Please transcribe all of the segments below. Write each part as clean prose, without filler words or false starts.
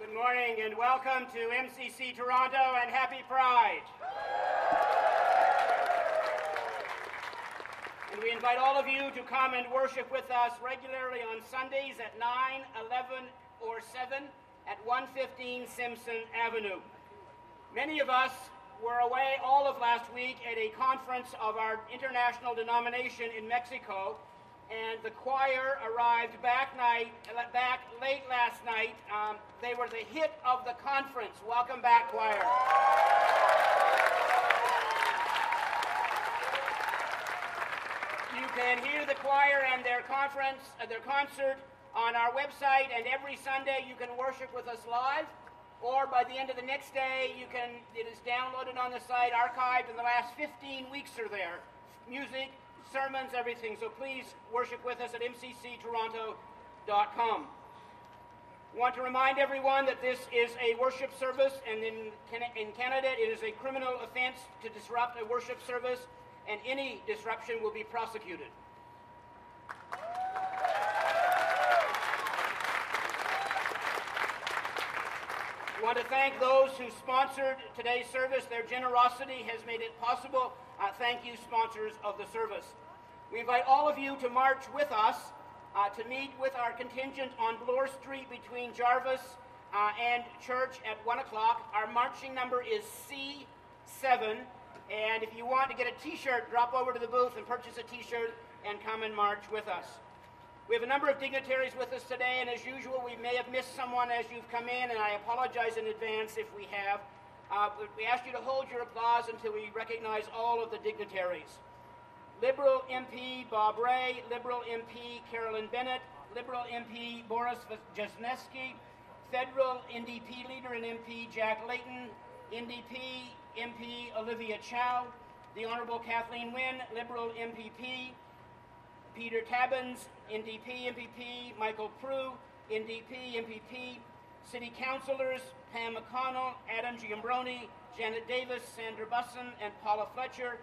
Good morning and welcome to Mcc Toronto and Happy Pride. And we invite all of you to come and worship with us regularly on Sundays at 9, 11, or 7 at 115 Simpson Avenue. Many of us were away all of last week at a conference of our international denomination in Mexico, and the choir arrived back late last night. They were the hit of the conference. Welcome back, choir. You can hear the choir and their concert on our website, and every Sunday you can worship with us live, or by the end of the next day, it is downloaded on the site, archived, and the last 15 weeks are there. Music, sermons, everything. So please worship with us at mcctoronto.com. I want to remind everyone that this is a worship service, and in Canada it is a criminal offense to disrupt a worship service, and any disruption will be prosecuted. I want to thank those who sponsored today's service. Their generosity has made it possible. Thank you, sponsors of the service. We invite all of you to march with us to meet with our contingent on Bloor Street between Jarvis and Church at 1 o'clock. Our marching number is C7, and if you want to get a t-shirt, drop over to the booth and purchase a t-shirt and come and march with us. We have a number of dignitaries with us today, and as usual, we may have missed someone as you've come in, and I apologize in advance if we have. But we ask you to hold your applause until we recognize all of the dignitaries. Liberal MP Bob Ray, Liberal MP Carolyn Bennett, Liberal MP Boris Jasneski, Federal NDP leader and MP Jack Layton, NDP MP Olivia Chow, the Honourable Kathleen Wynne, Liberal MPP, Peter Tabbins, NDP MPP, Michael Prue, NDP MPP, City Councillors Pam McConnell, Adam Giambroni, Janet Davis, Sandra Busson, and Paula Fletcher,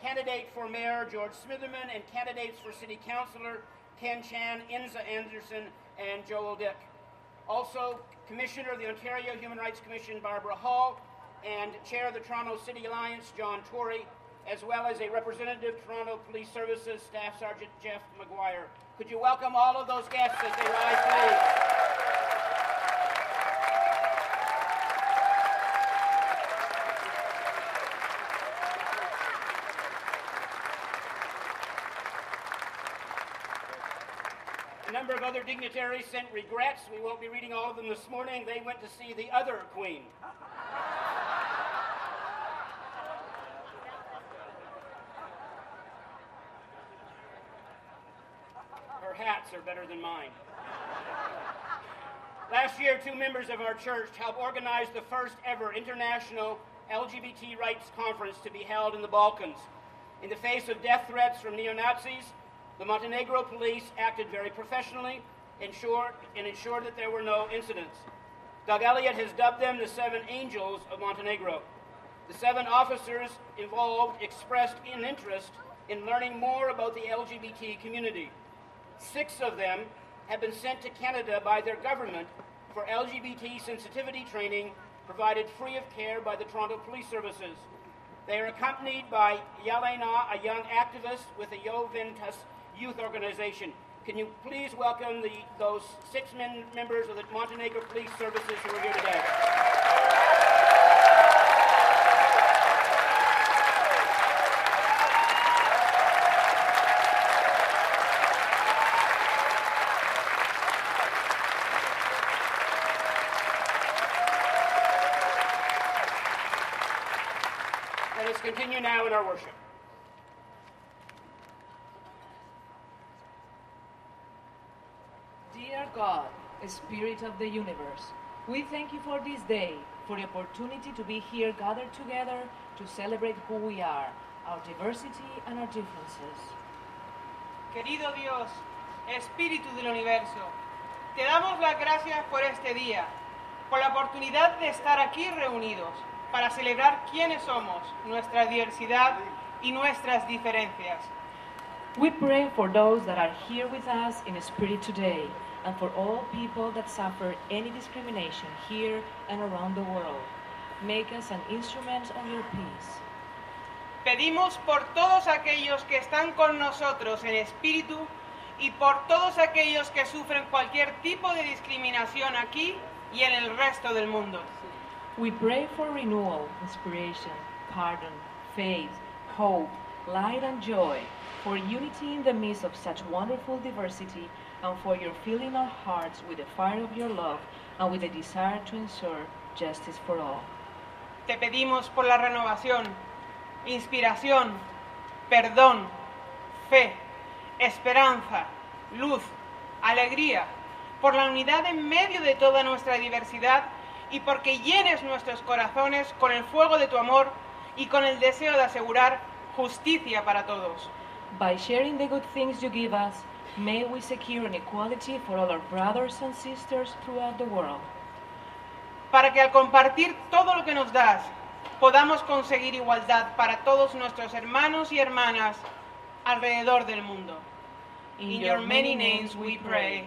candidate for Mayor George Smitherman, and candidates for City Councillor Ken Chan, Inza Anderson, and Joel Dick. Also, Commissioner of the Ontario Human Rights Commission Barbara Hall, and Chair of the Toronto City Alliance John Tory, as well as a representative Toronto Police Services Staff Sergeant Jeff McGuire. Could you welcome all of those guests as they rise, please? A number of other dignitaries sent regrets. We won't be reading all of them this morning. They went to see the other Queen. Her hats are better than mine. Last year, 2 members of our church helped organize the first ever international LGBT rights conference to be held in the Balkans. In the face of death threats from neo-Nazis, the Montenegro police acted very professionally and ensured that there were no incidents. Doug Elliott has dubbed them the 7 Angels of Montenegro. The 7 officers involved expressed an interest in learning more about the LGBT community. 6 of them have been sent to Canada by their government for LGBT sensitivity training provided free of care by the Toronto Police Services. They are accompanied by Yelena, a young activist with the Joventus Youth Organization. Can you please welcome those 6 members of the Montenegro Police Services who are here today? Let us continue now in our worship. Dear God, Spirit of the universe, we thank you for this day, for the opportunity to be here gathered together to celebrate who we are, our diversity and our differences. Querido Dios, Espíritu del Universo, te damos las gracias por este día, por la oportunidad de estar aquí reunidos para celebrar quiénes somos, nuestra diversidad y nuestras diferencias. We pray for those that are here with us in spirit today, and for all people that suffer any discrimination here and around the world. Make us an instrument of your peace. Pedimos por todos aquellos que están con nosotros en espíritu y por todos aquellos que sufren cualquier tipo de discriminación aquí y en el resto del mundo. We pray for renewal, inspiration, pardon, faith, hope, light and joy, for unity in the midst of such wonderful diversity, and for your filling our hearts with the fire of your love and with the desire to ensure justice for all. Te pedimos por la renovación, inspiración, perdón, fe, esperanza, luz, alegría, por la unidad en medio de toda nuestra diversidad y porque llenes nuestros corazones con el fuego de tu amor y con el deseo de asegurar justicia para todos. By sharing the good things you give us, may we secure an equality for all our brothers and sisters throughout the world. Para que al compartir todo lo que nos das, podamos conseguir igualdad para todos nuestros hermanos y hermanas alrededor del mundo. In your many names we pray.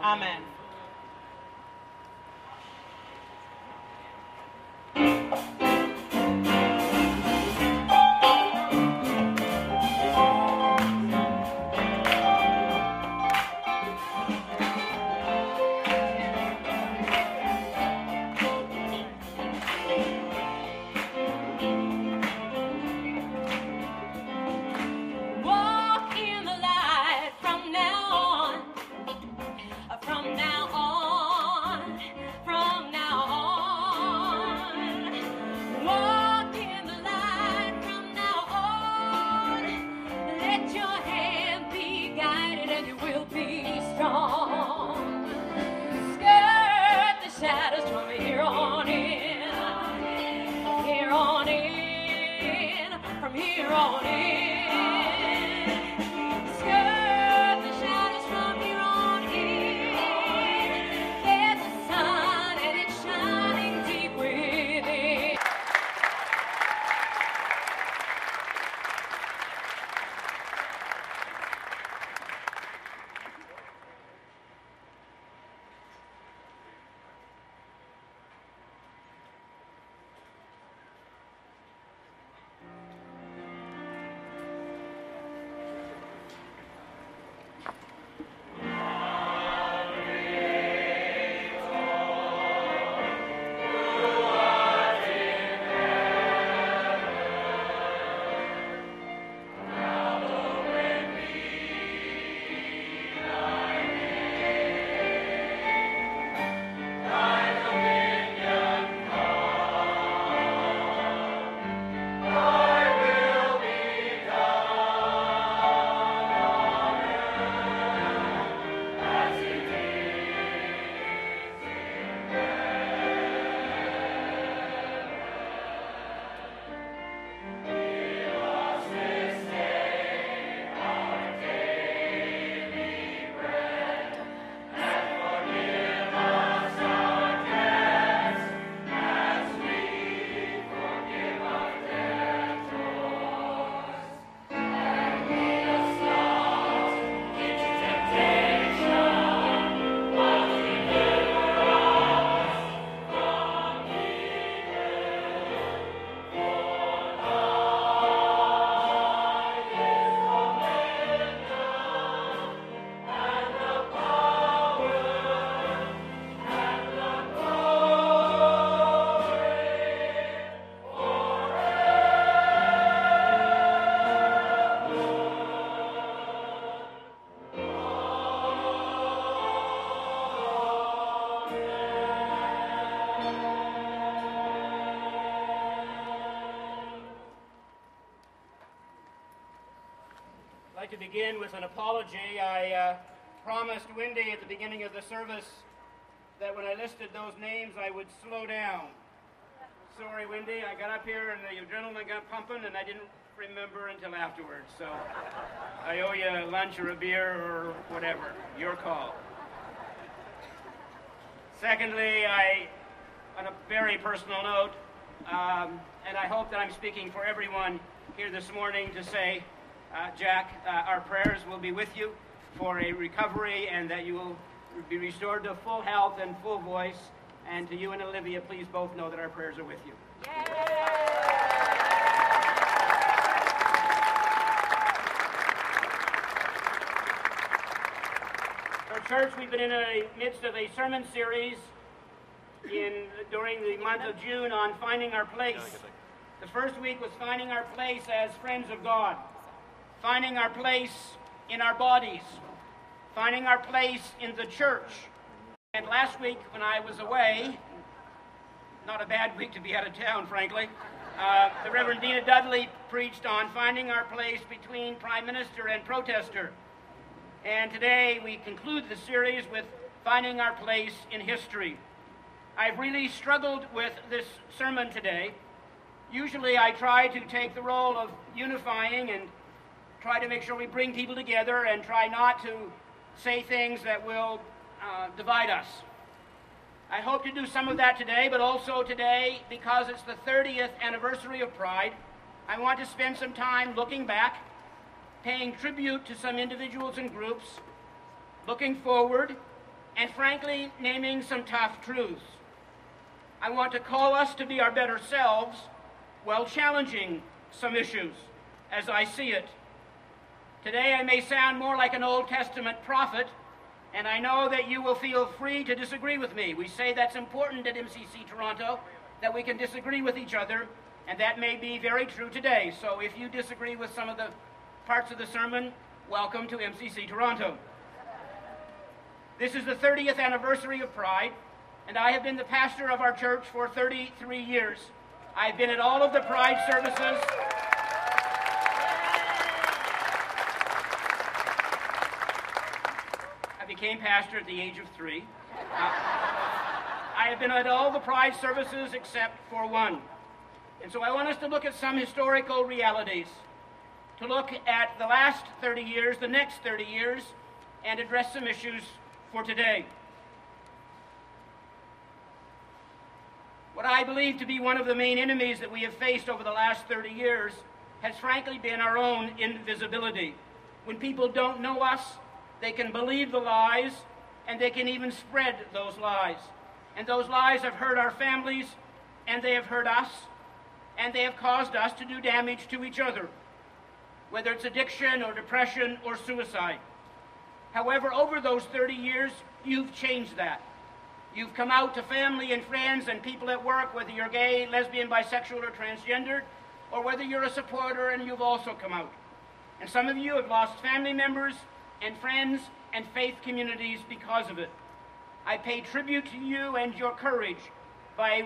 Amen. I'd like to begin with an apology. I promised Wendy at the beginning of the service that when I listed those names I would slow down. Sorry, Wendy, I got up here and the adrenaline got pumping and I didn't remember until afterwards. So I owe you a lunch or a beer or whatever. Your call. Secondly, on a very personal note, and I hope that I'm speaking for everyone here this morning to say, Jack, our prayers will be with you for a recovery and that you will be restored to full health and full voice. And to you and Olivia, please both know that our prayers are with you. Our church, we've been in the midst of a sermon series during the month of June on finding our place. The first week was finding our place as friends of God, finding our place in our bodies, finding our place in the church. And last week, when I was away, not a bad week to be out of town, frankly, the Reverend Dina Dudley preached on finding our place between Prime Minister and protester. And today we conclude the series with finding our place in history. I've really struggled with this sermon today. Usually I try to take the role of unifying and try to make sure we bring people together and try not to say things that will divide us. I hope to do some of that today, but also today, because it's the 30th anniversary of Pride, I want to spend some time looking back, paying tribute to some individuals and groups, looking forward, and frankly, naming some tough truths. I want to call us to be our better selves while challenging some issues as I see it. Today I may sound more like an Old Testament prophet, and I know that you will feel free to disagree with me. We say that's important at Mcc Toronto, that we can disagree with each other, and that may be very true today. So if you disagree with some of the parts of the sermon, welcome to Mcc Toronto. This is the 30th anniversary of Pride, and I have been the pastor of our church for 33 years. I've been at all of the Pride services. I became pastor at the age of 3. I have been at all the Pride services except for one. And so I want us to look at some historical realities, to look at the last 30 years, the next 30 years, and address some issues for today. What I believe to be one of the main enemies that we have faced over the last 30 years has frankly been our own invisibility. When people don't know us, they can believe the lies, and they can even spread those lies. And those lies have hurt our families, and they have hurt us, and they have caused us to do damage to each other, whether it's addiction or depression or suicide. However, over those 30 years, you've changed that. You've come out to family and friends and people at work, whether you're gay, lesbian, bisexual, or transgendered, or whether you're a supporter and you've also come out. And some of you have lost family members and friends and faith communities because of it. I pay tribute to you and your courage by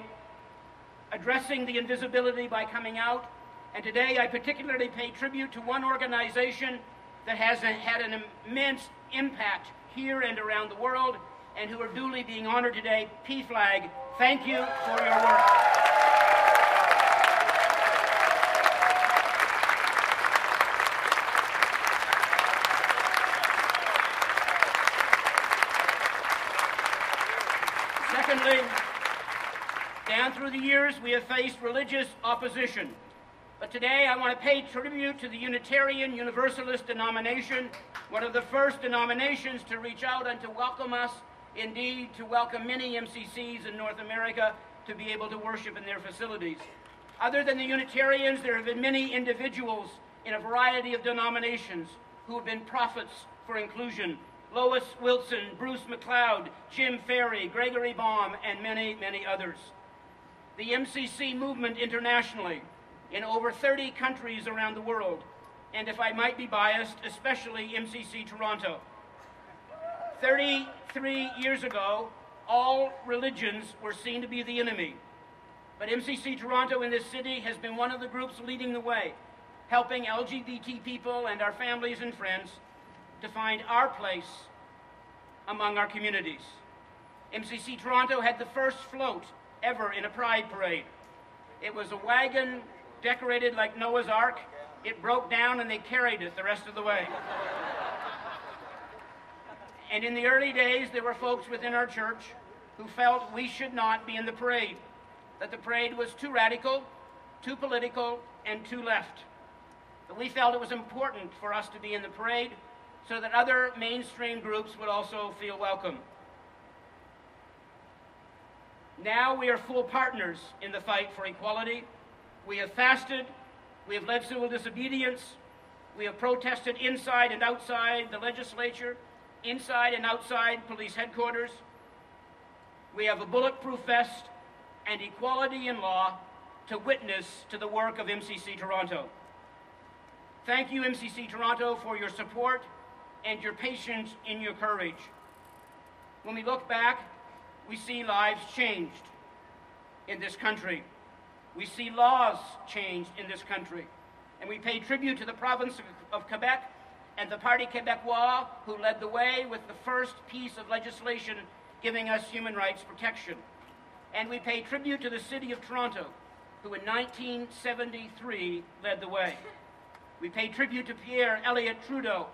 addressing the invisibility by coming out. And today I particularly pay tribute to one organization that has had an immense impact here and around the world, and who are duly being honored today, PFLAG. Thank you for your work. Secondly, down through the years, we have faced religious opposition. But today I want to pay tribute to the Unitarian Universalist denomination, one of the first denominations to reach out and to welcome us, indeed to welcome many MCCs in North America to be able to worship in their facilities. Other than the Unitarians, there have been many individuals in a variety of denominations who have been prophets for inclusion. Lois Wilson, Bruce McLeod, Jim Ferry, Gregory Baum, and many, many others. The MCC movement internationally, in over 30 countries around the world, and if I might be biased, especially Mcc Toronto. 33 years ago, all religions were seen to be the enemy. But Mcc Toronto in this city has been one of the groups leading the way, helping LGBT people and our families and friends to find our place among our communities. Mcc Toronto had the first float ever in a pride parade. It was a wagon decorated like Noah's Ark. It broke down and they carried it the rest of the way. And in the early days, there were folks within our church who felt we should not be in the parade, that the parade was too radical, too political, and too left. But we felt it was important for us to be in the parade so that other mainstream groups would also feel welcome. Now we are full partners in the fight for equality. We have fasted, we have led civil disobedience, we have protested inside and outside the legislature, inside and outside police headquarters. We have a bulletproof vest and equality in law to witness to the work of MCC Toronto. Thank you, MCC Toronto, for your support and your patience in your courage. When we look back, we see lives changed in this country. We see laws changed in this country. And we pay tribute to the province of Quebec and the Parti Québécois, who led the way with the first piece of legislation giving us human rights protection. And we pay tribute to the City of Toronto, who in 1973 led the way. We pay tribute to Pierre Elliott Trudeau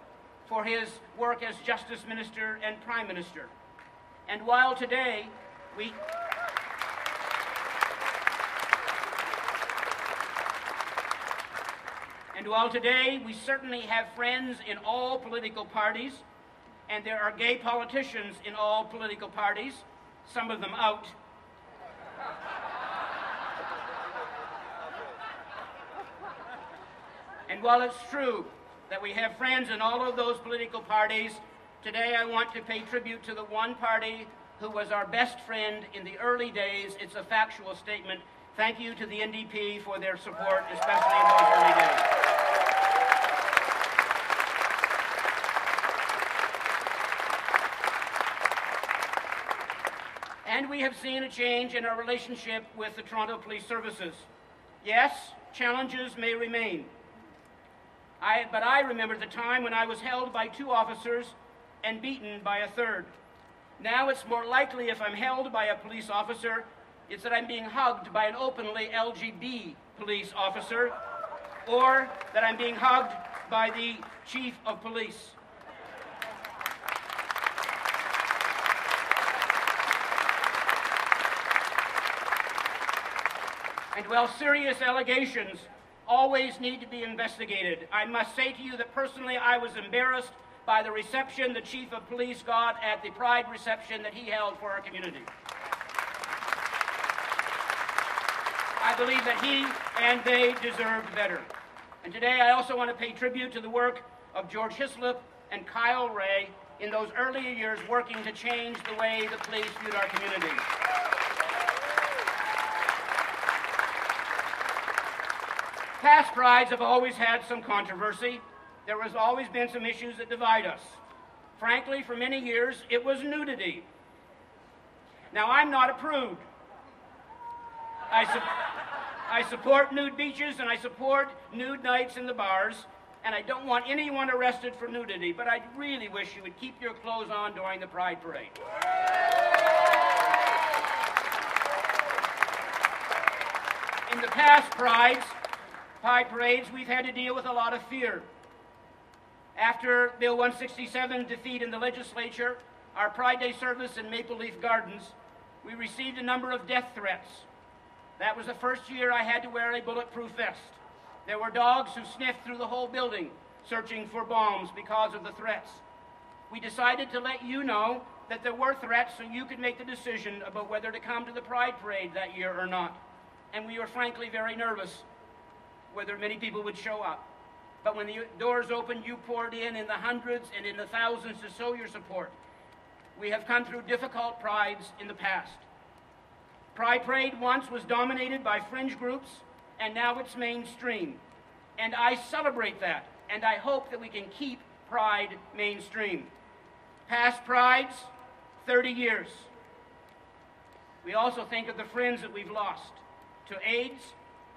for his work as Justice Minister and Prime Minister. And while today we certainly have friends in all political parties, and there are gay politicians in all political parties, some of them out. And while it's true that we have friends in all of those political parties, today I want to pay tribute to the one party who was our best friend in the early days. It's a factual statement. Thank you to the NDP for their support, especially in those early days. And we have seen a change in our relationship with the Toronto Police Services. Yes, challenges may remain. But I remember the time when I was held by 2 officers and beaten by a 3rd. Now it's more likely if I'm held by a police officer, it's that I'm being hugged by an openly LGBT police officer, or that I'm being hugged by the chief of police. And while serious allegations always need to be investigated, I must say to you that personally I was embarrassed by the reception the chief of police got at the Pride reception that he held for our community. I believe that he and they deserved better. And today I also want to pay tribute to the work of George Hislop and Kyle Ray in those earlier years working to change the way the police viewed our community. Past prides have always had some controversy. There has always been some issues that divide us. Frankly, for many years, it was nudity. Now, I'm not a prude. I support nude beaches and I support nude nights in the bars, and I don't want anyone arrested for nudity, but I really wish you would keep your clothes on during the Pride Parade. In the past Pride parades, we've had to deal with a lot of fear. After Bill 167 defeat in the legislature, our Pride Day service in Maple Leaf Gardens, we received a number of death threats. That was the first year I had to wear a bulletproof vest. There were dogs who sniffed through the whole building, searching for bombs because of the threats. We decided to let you know that there were threats so you could make the decision about whether to come to the Pride Parade that year or not. And we were frankly very nervous whether many people would show up. But when the doors opened, you poured in the hundreds and in the thousands to show your support. We have come through difficult prides in the past. Pride Parade once was dominated by fringe groups, and now it's mainstream. And I celebrate that, and I hope that we can keep Pride mainstream. Past prides, 30 years. We also think of the friends that we've lost to AIDS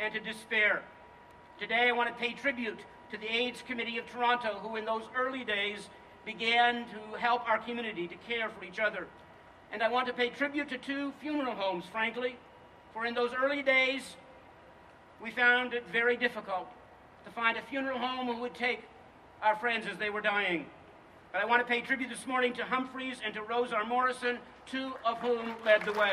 and to despair. Today I want to pay tribute to the AIDS Committee of Toronto, who in those early days began to help our community, to care for each other. And I want to pay tribute to 2 funeral homes, frankly, for in those early days we found it very difficult to find a funeral home who would take our friends as they were dying. But I want to pay tribute this morning to Humphreys and to Rose R. Morrison, 2 of whom led the way.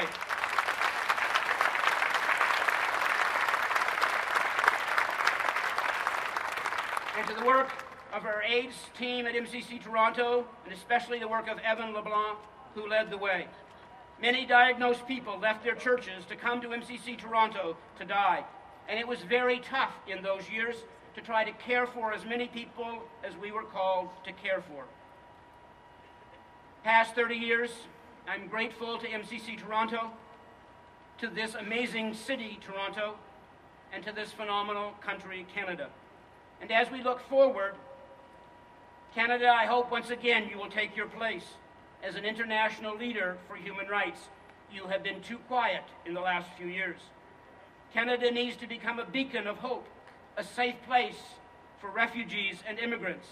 And to the work of our AIDS team at MCC Toronto, and especially the work of Evan LeBlanc, who led the way. Many diagnosed people left their churches to come to MCC Toronto to die, and it was very tough in those years to try to care for as many people as we were called to care for. Past 30 years, I'm grateful to MCC Toronto, to this amazing city, Toronto, and to this phenomenal country, Canada. And as we look forward, Canada, I hope once again you will take your place as an international leader for human rights. You have been too quiet in the last few years. Canada needs to become a beacon of hope, a safe place for refugees and immigrants.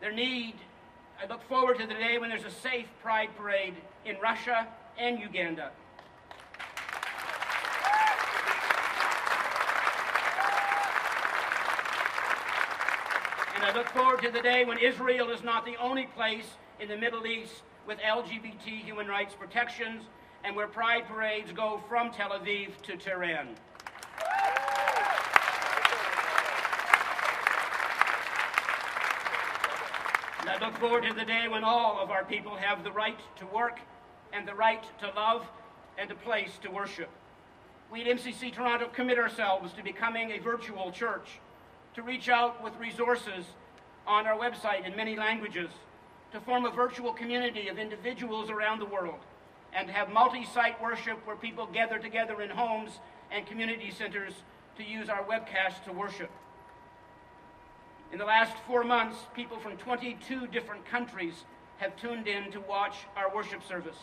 I look forward to the day when there's a safe Pride Parade in Russia and Uganda. And I look forward to the day when Israel is not the only place in the Middle East with LGBT human rights protections and where Pride Parades go from Tel Aviv to Tehran. And I look forward to the day when all of our people have the right to work and the right to love and a place to worship. We at MCC Toronto commit ourselves to becoming a virtual church, to reach out with resources on our website in many languages, to form a virtual community of individuals around the world, and to have multi-site worship where people gather together in homes and community centers to use our webcast to worship. In the last 4 months, people from 22 different countries have tuned in to watch our worship service.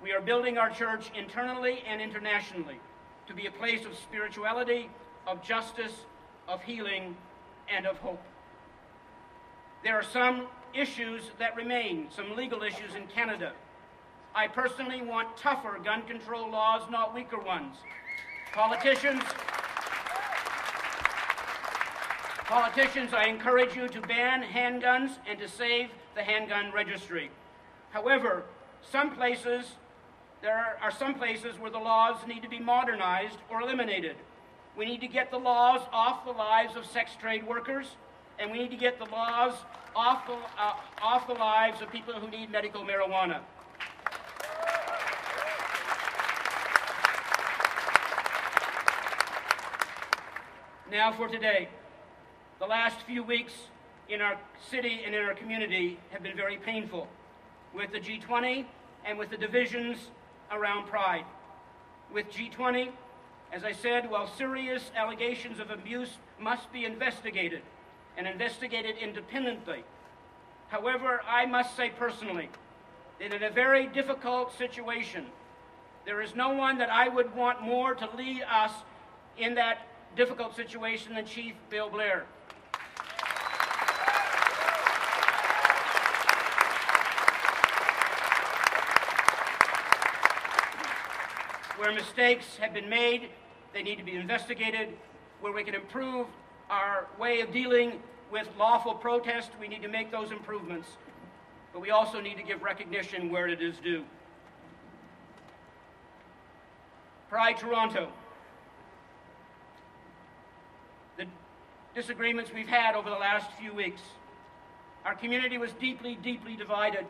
We are building our church internally and internationally to be a place of spirituality, of justice, of healing, and of hope. There are some issues that remain, some legal issues in Canada. I personally want tougher gun control laws, not weaker ones. Politicians, I encourage you to ban handguns and to save the handgun registry. However, there are some places where the laws need to be modernized or eliminated. We need to get the laws off the lives of sex trade workers, and we need to get the laws off the lives of people who need medical marijuana. Now for today. The last few weeks in our city and in our community have been very painful, with the G20 and with the divisions around Pride. With G20, as I said, while serious allegations of abuse must be investigated and investigated independently. However, I must say personally that in a very difficult situation, there is no one that I would want more to lead us in that difficult situation than Chief Bill Blair. Where mistakes have been made, they need to be investigated. Where we can improve our way of dealing with lawful protest, we need to make those improvements. But we also need to give recognition where it is due. Pride Toronto. The disagreements we've had over the last few weeks. Our community was deeply, deeply divided.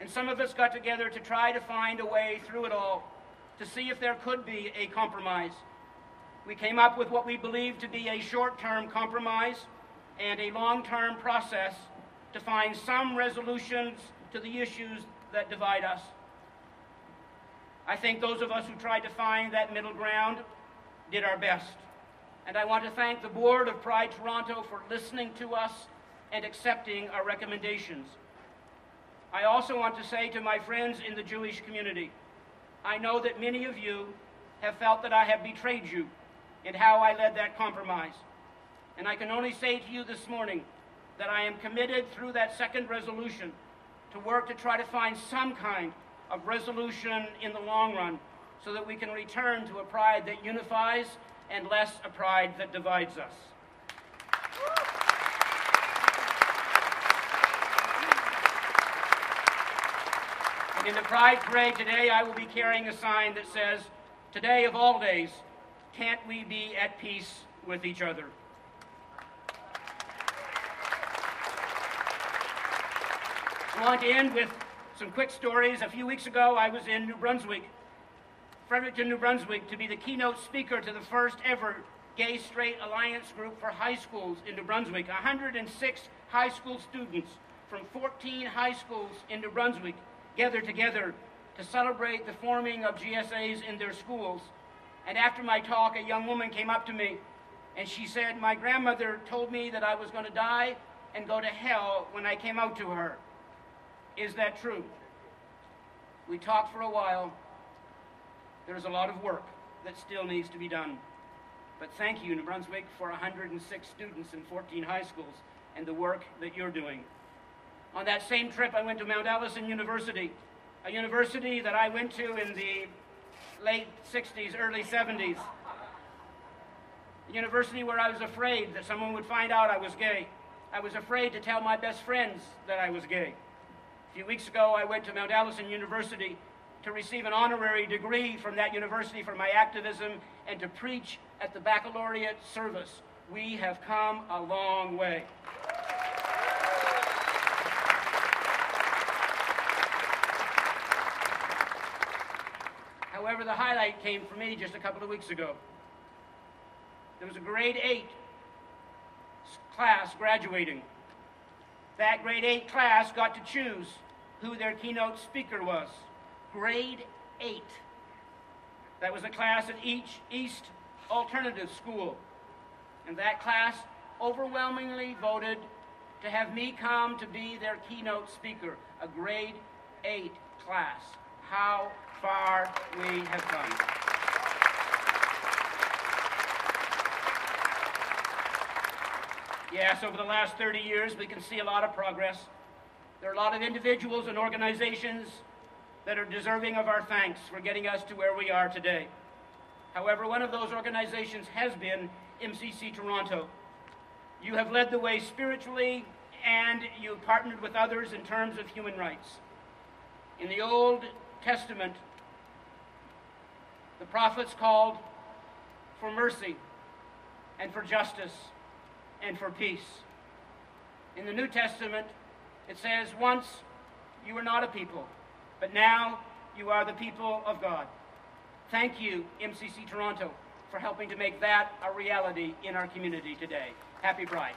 And some of us got together to try to find a way through it all, to see if there could be a compromise. We came up with what we believe to be a short-term compromise and a long-term process to find some resolutions to the issues that divide us. I think those of us who tried to find that middle ground did our best. And I want to thank the board of Pride Toronto for listening to us and accepting our recommendations. I also want to say to my friends in the Jewish community, I know that many of you have felt that I have betrayed you in how I led that compromise. And I can only say to you this morning that I am committed through that second resolution to work to try to find some kind of resolution in the long run so that we can return to a pride that unifies and less a pride that divides us. And in the Pride Parade today, I will be carrying a sign that says, "Today of all days, can't we be at peace with each other?" I want to end with Some quick stories. A few weeks ago, I was in New Brunswick, Fredericton, New Brunswick, to be the keynote speaker to the first ever Gay Straight Alliance group for high schools in New Brunswick. 106 high school students from 14 high schools in New Brunswick gathered together to celebrate the forming of GSAs in their schools. And after my talk, a young woman came up to me and she said, "My grandmother told me that I was going to die and go to hell when I came out to her. Is that true?" We talked for a while. There's a lot of work that still needs to be done. But thank you, New Brunswick, for 106 students in 14 high schools and the work that you're doing. On that same trip, I went to Mount Allison University, a university that I went to in the late 60s, early 70s. A university where I was afraid that someone would find out I was gay. I was afraid to tell my best friends that I was gay. A few weeks ago, I went to Mount Allison University to receive an honorary degree from that university for my activism and to preach at the baccalaureate service. We have come a long way. However, the highlight came for me just a couple of weeks ago. There was a grade 8 class graduating. That grade 8 class got to choose who their keynote speaker was. Grade 8. That was a class at each East Alternative School. And that class overwhelmingly voted to have me come to be their keynote speaker, a grade 8 class. How far we have come. Yes, over the last 30 years, we can see a lot of progress. There are a lot of individuals and organizations that are deserving of our thanks for getting us to where we are today. However, one of those organizations has been Mcc Toronto. You have led the way spiritually, and you partnered with others in terms of human rights. In the Old Testament, the prophets called for mercy and for justice and for peace. In the New Testament, it says, "Once you were not a people, but now you are the people of God." Thank you, Mcc Toronto, for helping to make that a reality in our community today. Happy Pride.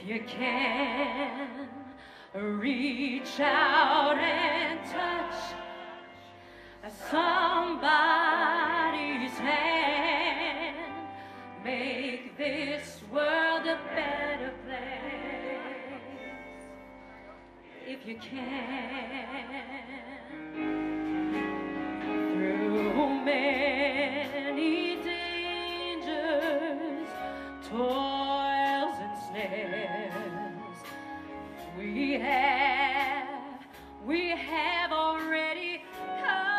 you can reach out and touch somebody's hand, make this world a better place. If you can, through many dangers, toils and snares, we have already come.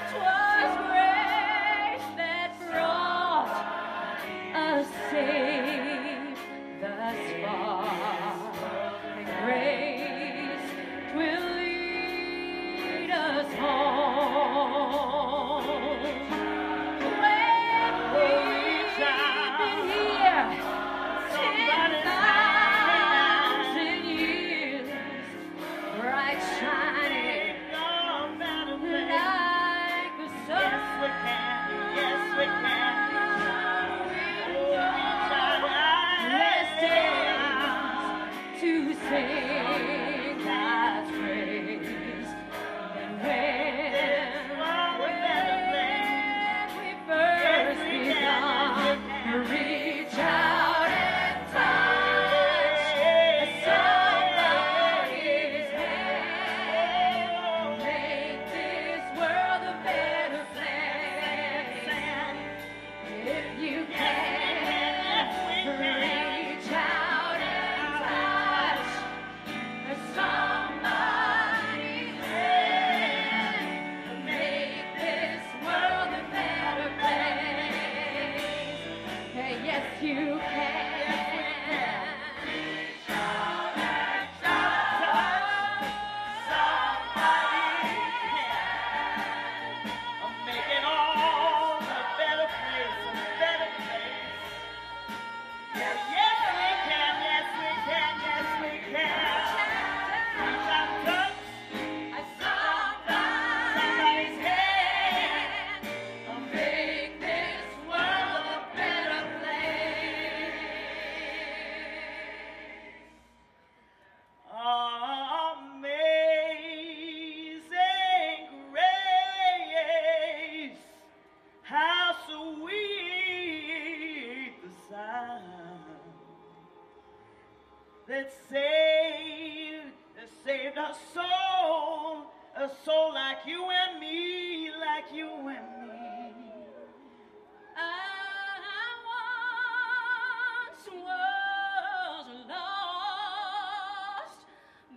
'Twas grace that brought us safe thus far, and grace will lead us home. When we've been here 10,000 years, bright shining like the sun. Yes, we can. Yes, we can. Let's dance to sing God's praise. And when we first begun, reach out and touch somebody's hand, make this world a better place. If you can, reach out and touch somebody's hand, make this world a better place. Hey, yes, you can. Reach out and touch somebody's hand. I'm making all a better place, a better place. Yes, we can. Yes, we can. Yes, we can. Reach out, touch somebody's hand. Make this world a better place. Amazing grace, how sweet the sound that saved a soul like you and me, like you and me. I once was lost,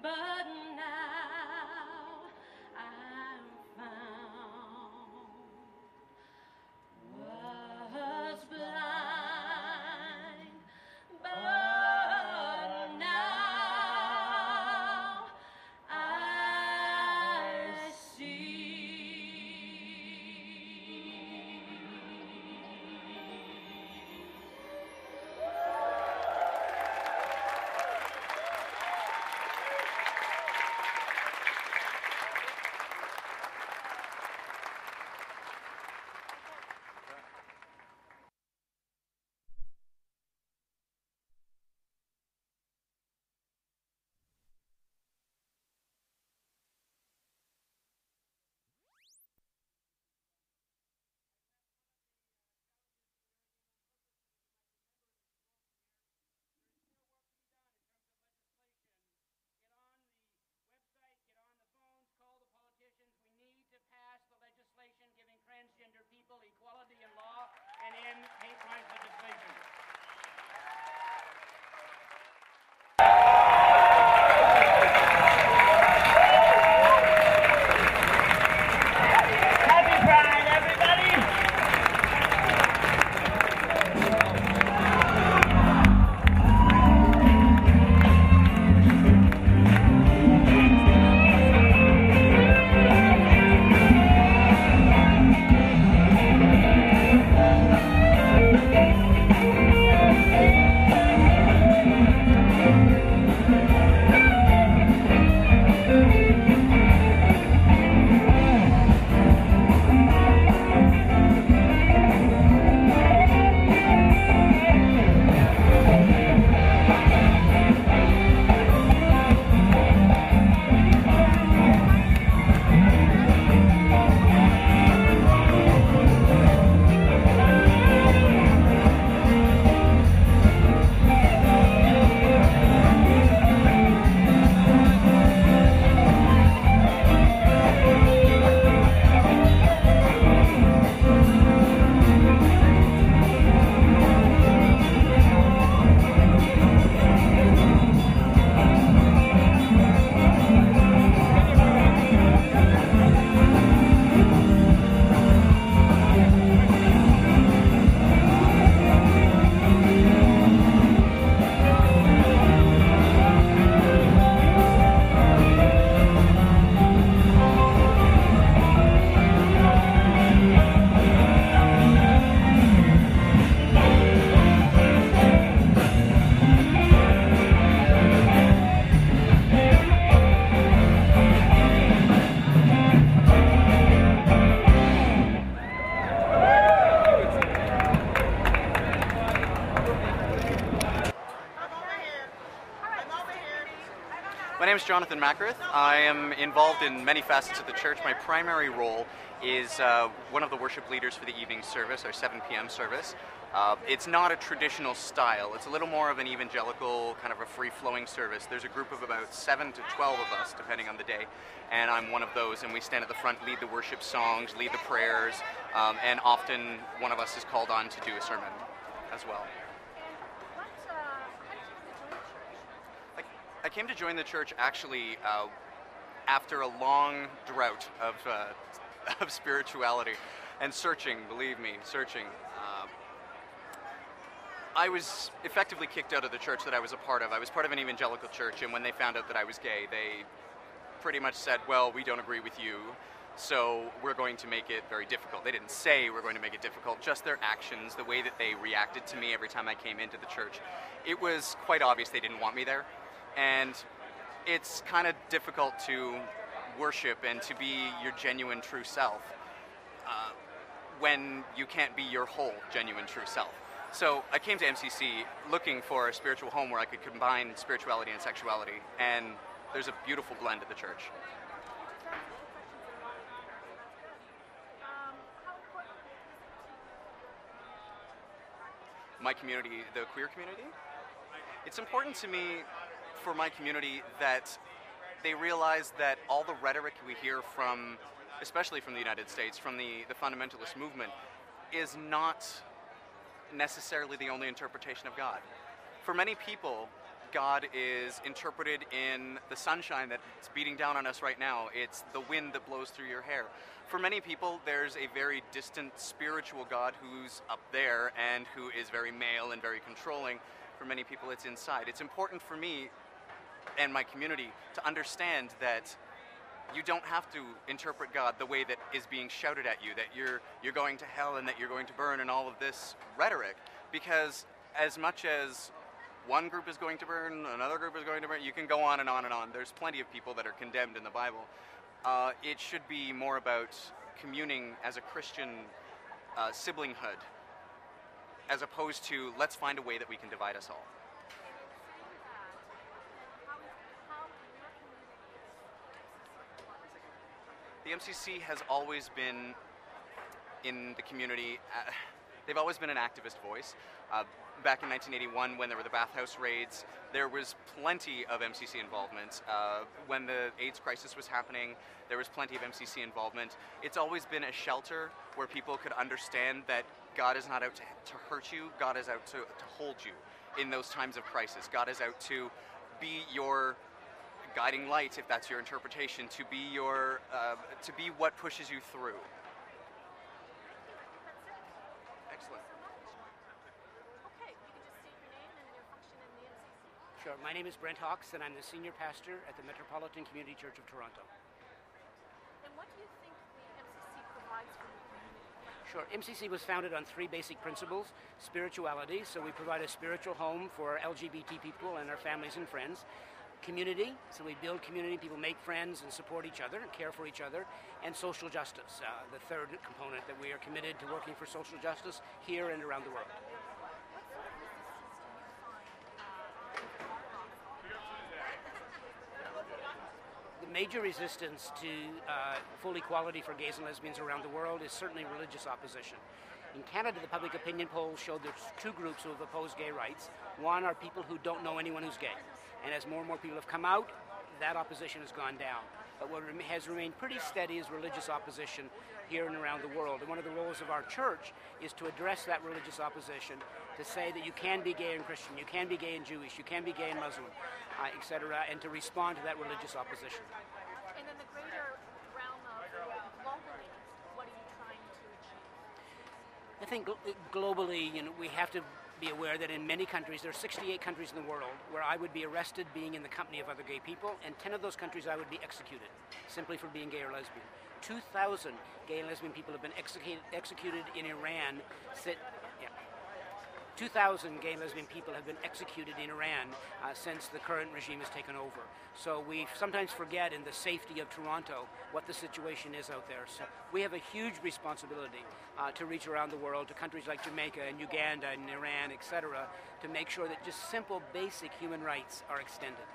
but now I'm found. Was blind, but now I see. name is Jonathan Macareth. I am involved in many facets of the church. My primary role is one of the worship leaders for the evening service, our 7 p.m. service. It's not a traditional style. It's a little more of an evangelical, kind of a free-flowing service. There's a group of about 7 to 12 of us, depending on the day, and I'm one of those, and we stand at the front, lead the worship songs, lead the prayers, and often one of us is called on to do a sermon as well. I came to join the church actually after a long drought of spirituality and searching, believe me, searching. I was effectively kicked out of the church that I was a part of. I was part of an evangelical church, and when they found out that I was gay, they pretty much said, well, we don't agree with you, so we're going to make it very difficult. They didn't say we're going to make it difficult, just their actions, the way that they reacted to me every time I came into the church. It was quite obvious they didn't want me there, and it's kind of difficult to worship and to be your genuine true self when you can't be your whole genuine true self. So I came to MCC looking for a spiritual home where I could combine spirituality and sexuality, and there's a beautiful blend at the church. My community, the queer community? It's important to me for my community that they realize that all the rhetoric we hear from, especially from the United States, from the fundamentalist movement, is not necessarily the only interpretation of God. For many people, God is interpreted in the sunshine that's beating down on us right now. It's the wind that blows through your hair. For many people, there's a very distant spiritual God who's up there and who is very male and very controlling. For many people, it's inside. It's important for me and my community to understand that you don't have to interpret God the way that is being shouted at you, that you're going to hell and that you're going to burn and all of this rhetoric, because as much as one group is going to burn, another group is going to burn, you can go on and on and on. There's plenty of people that are condemned in the Bible. It should be more about communing as a Christian siblinghood, as opposed to let's find a way that we can divide us all. The MCC has always been in the community. They've always been an activist voice. Back in 1981, when there were the bathhouse raids, there was plenty of MCC involvement. When the AIDS crisis was happening, there was plenty of MCC involvement. It's always been a shelter where people could understand that God is not out to hurt you. God is out to hold you in those times of crisis. God is out to be your guiding light, if that's your interpretation, to be your to be what pushes you through. Excellent. Okay, you can just state your name and your function in the MCC. Sure. My name is Brent Hawks, and I'm the senior pastor at the Metropolitan Community Church of Toronto. And what do you think the MCC provides for the community? Sure. MCC was founded on 3 basic principles. Spirituality, so we provide a spiritual home for LGBT people and our families and friends. Community, so we build community, people make friends and support each other and care for each other. And social justice, the third component, that we are committed to working for social justice here and around the world. The major resistance to full equality for gays and lesbians around the world is certainly religious opposition. In Canada, the public opinion polls showed there's 2 groups who have opposed gay rights. One are people who don't know anyone who's gay. And as more and more people have come out, that opposition has gone down. But what has remained pretty steady is religious opposition here and around the world. And one of the roles of our church is to address that religious opposition, to say that you can be gay and Christian, you can be gay and Jewish, you can be gay and Muslim, etc., and to respond to that religious opposition. And in the greater realm of globally, what are you trying to achieve? I think globally, we have to be aware that in many countries, there are 68 countries in the world where I would be arrested being in the company of other gay people, and 10 of those countries I would be executed simply for being gay or lesbian. 2,000 gay and lesbian people have been executed in Iran. 2,000 gay and lesbian people have been executed in Iran since the current regime has taken over. So we sometimes forget in the safety of Toronto what the situation is out there. So we have a huge responsibility to reach around the world, to countries like Jamaica and Uganda and Iran, etc., to make sure that just simple, basic human rights are extended.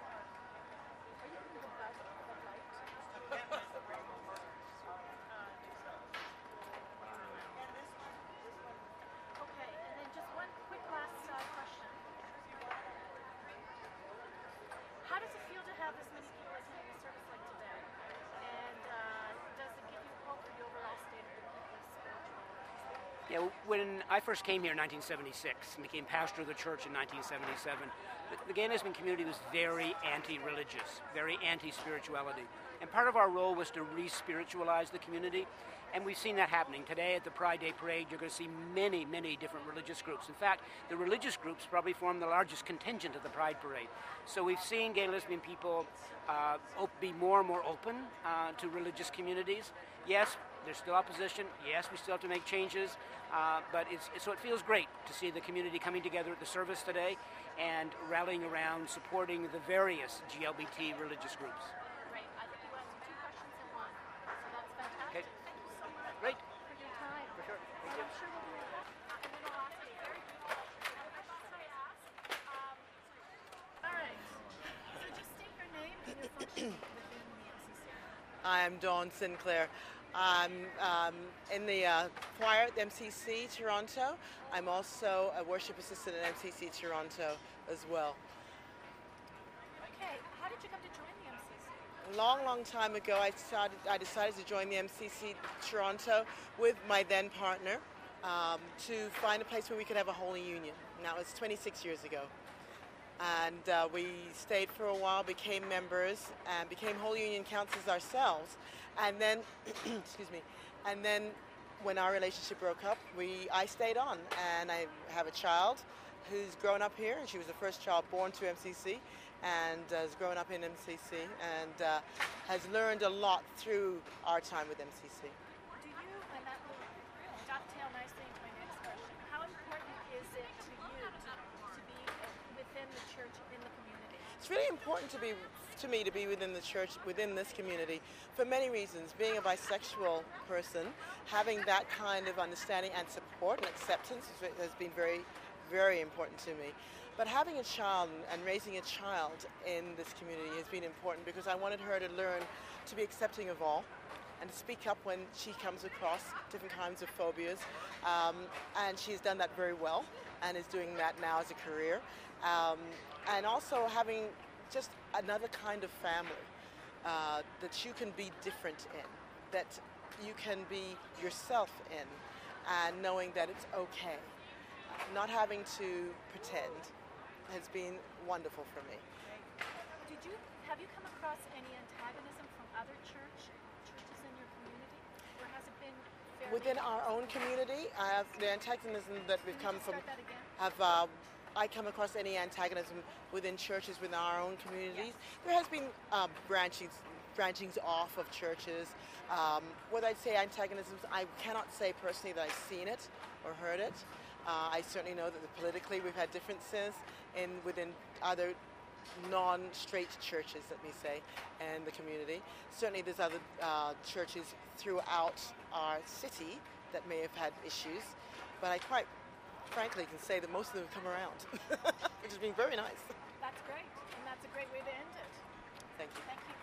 When I first came here in 1976 and became pastor of the church in 1977, the gay and lesbian community was very anti-religious, very anti-spirituality. And part of our role was to re-spiritualize the community. And we've seen that happening. Today at the Pride Day Parade, you're going to see many, many different religious groups. In fact, the religious groups probably form the largest contingent of the Pride Parade. So we've seen gay and lesbian people be more and more open to religious communities. Yes, there's still opposition. Yes, we still have to make changes. But so it feels great to see the community coming together at the service today and rallying around supporting the various GLBT religious groups. Great. I think you answered two questions in one. So that's fantastic. Okay. Thank you so much Great. for your time. For sure. And I'm sure we'll do that. And then I'll ask you a very brief question. I thought I asked. All right. So just state your name and your function within the MCC. I'm Dawn Sinclair. I'm in the choir at the Mcc Toronto. I'm also a worship assistant at Mcc Toronto as well. Okay. How did you come to join the MCC? A long time ago, I decided to join the Mcc Toronto with my then partner to find a place where we could have a holy union. Now, it's 26 years ago. And we stayed for a while, became members, and became Holy Union counselors ourselves. And then, excuse me, and then when our relationship broke up, I stayed on. And I have a child who's grown up here, and she was the first child born to MCC, and has grown up in MCC, and has learned a lot through our time with MCC. Do you, and that will dovetail nicely into my next question, how important is it to you to be within the church, in the community? It's really important to me to be within the church, within this community, for many reasons. Being a bisexual person, having that kind of understanding and support and acceptance has been very, very important to me. But having a child and raising a child in this community has been important because I wanted her to learn to be accepting of all and to speak up when she comes across different kinds of phobias. And she's done that very well and is doing that now as a career. And also having just another kind of family that you can be different in, that you can be yourself in, and knowing that it's okay. Not having to pretend has been wonderful for me. Have you come across any antagonism from other churches in your community? Or has it been fairly... Within our own community, the antagonism that we've come from... Start that again? I come across any antagonism within churches within our own communities? Yes. There has been branchings off of churches. Whether I'd say antagonisms, I cannot say personally that I've seen it or heard it. I certainly know that politically we've had differences within other non-straight churches, let me say, in the community. Certainly there's other churches throughout our city that may have had issues, but I quite frankly can say that most of them have come around, which has been very nice. That's great, and that's a great way to end it. Thank you. Thank you.